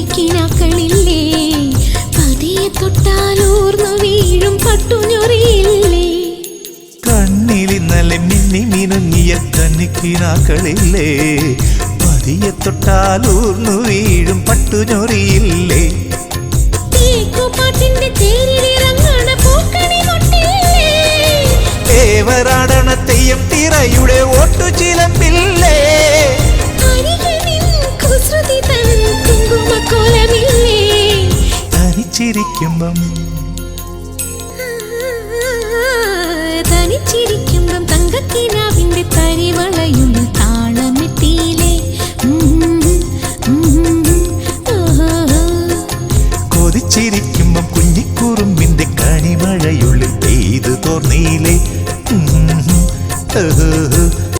തെന്നിക്കിനാക്കളില്ലേ പതിയെ തൊട്ടാലൂർന്നു വീഴും പട്ടുഞ്ഞൊറിയില്ലേ കണ്ണിലിന്നലെ മിന്നി മിനുങ്ങിയ കന്നിക്കിനാക്കളില്ലേ പതിയെ തൊട്ടാലൂർന്നു വീഴും പട്ടുഞ്ഞൊറിയില്ലേ തേക്കുപാട്ടിന്റെ തേരിലിറങ്ങണ പൂക്കണി മുട്ടില്ലേ ദേവരാടണ തെയ്യം തിറയുടെ ഓട്ടു ചിലമ്പില്ലേ കുസൃതി തൻ കുങ്കുമക്കോലമില്ലേ തനിച്ചിരിക്കുമ്പം തനിച്ചിരിക്കുമ്പം തങ്കക്കിനാവിന്റെ തരി